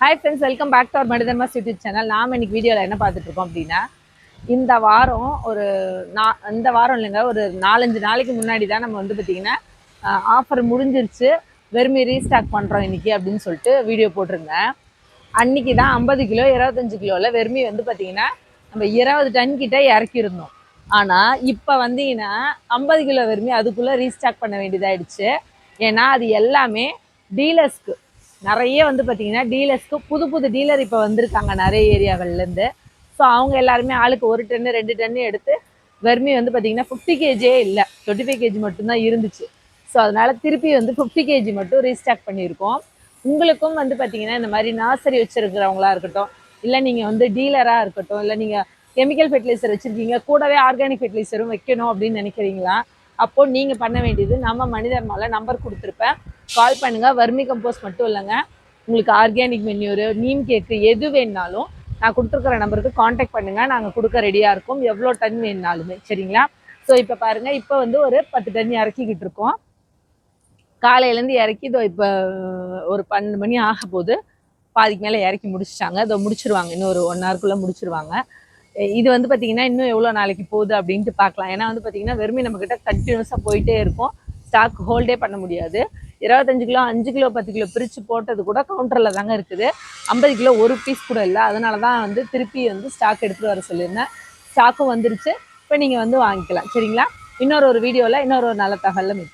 Hi friends, welcome back to our மனிதர்மாஸ் YouTube channel. நாம் இன்னைக்கு வீடியோவில் என்ன பார்த்துட்டு இருக்கோம் அப்படின்னா, இந்த வாரம் இந்த வாரம் இல்லைங்க, ஒரு 4-5 நாளைக்கு முன்னாடி தான் நம்ம வந்து பார்த்திங்கன்னா ஆஃபர் முடிஞ்சிருச்சு, வெறுமை ரீஸ்டாக் பண்ணுறோம் இன்றைக்கி அப்படின்னு சொல்லிட்டு வீடியோ போட்டிருந்தேன். அன்றைக்கி தான் 50 கிலோ 25 கிலோவில் வெறுமை வந்து பார்த்திங்கன்னா நம்ம 20 டன் கிட்டே இறக்கியிருந்தோம். ஆனால் இப்போ வந்தீங்கன்னா 50 கிலோ வெறுமை அதுக்குள்ளே ரீஸ்டாக் பண்ண வேண்டியதாகிடுச்சு. ஏன்னா அது எல்லாமே டீலர்ஸ்க்கு நிறைய வந்து பார்த்திங்கன்னா டீலர்ஸ்க்கு புது புது டீலர் இப்போ வந்திருக்காங்க நிறைய ஏரியாக்கள்லேருந்து. ஸோ அவங்க எல்லாருமே ஆளுக்கு 1 டன்னு 2 டன்னு எடுத்து வெறுமை வந்து பார்த்திங்கன்னா 50 கேஜியே இல்லை, 25 கேஜி மட்டும்தான் இருந்துச்சு. ஸோ அதனால் திருப்பி வந்து 50 கேஜி மட்டும் ரீஸ்டாக் பண்ணியிருக்கோம். உங்களுக்கும் வந்து பார்த்திங்கன்னா இந்த மாதிரி நர்சரி வச்சுருக்கிறவங்களா இருக்கட்டும், இல்லை நீங்கள் வந்து டீலராக இருக்கட்டும், இல்லை நீங்கள் கெமிக்கல் ஃபெர்டிலைசர் வச்சுருக்கீங்க, கூடவே ஆர்கானிக் ஃபெர்டிலைசரும் வைக்கணும் அப்படின்னு நினைக்கிறீங்களா? அப்போது நீங்கள் பண்ண வேண்டியது, நம்ம மனிதர்மால நம்பர் கொடுத்துருப்பேன், கால் பண்ணுங்கள். வர்மி கம்போஸ்ட் மட்டும் இல்லைங்க, உங்களுக்கு ஆர்கானிக் மென்யூரு, நீம் கேக்கு எது வேணுனாலும் நான் கொடுத்துருக்குற நம்பருக்கு காண்டாக்ட் பண்ணுங்கள். நாங்கள் கொடுக்க ரெடியாக இருக்கோம், எவ்வளோ டன் வேணுனாலுமே. சரிங்களா? ஸோ இப்போ பாருங்கள், இப்போ வந்து ஒரு 10 டன் இறக்கிக்கிட்டு இருக்கோம். காலையிலேருந்து இறக்கி இதோ இப்போ ஒரு 12 மணி ஆக போது, பாதிக்கு மேலே இறக்கி முடிச்சிட்டாங்க. இதோ முடிச்சிருவாங்க, இன்னும் ஒரு 1 ஹவருக்குள்ளே முடிச்சிருவாங்க. இது வந்து பார்த்திங்கன்னா இன்னும் எவ்வளோ நாளைக்கு போகுது அப்படின்ட்டு பார்க்கலாம். ஏன்னா வந்து பார்த்திங்கன்னா வெறுமை நம்மக்கிட்ட கண்டினியூஸாக போயிட்டே இருக்கும், ஸ்டாக் ஹோல்டே பண்ண முடியாது. 25 கிலோ 5 கிலோ 10 கிலோ பிரித்து போட்டது கூட கவுண்டரில் தாங்க இருக்குது. 50 கிலோ ஒரு பீஸ் கூட இல்லை. அதனால தான் வந்து திருப்பி வந்து ஸ்டாக் எடுத்துகிட்டு வர சொல்லியிருந்தேன். ஸ்டாக்கும் வந்துருச்சு. இப்போ நீங்கள் வந்து வாங்கிக்கலாம். சரிங்களா? இன்னொரு வீடியோவில் இன்னொரு நல்ல தகவலில் மீட்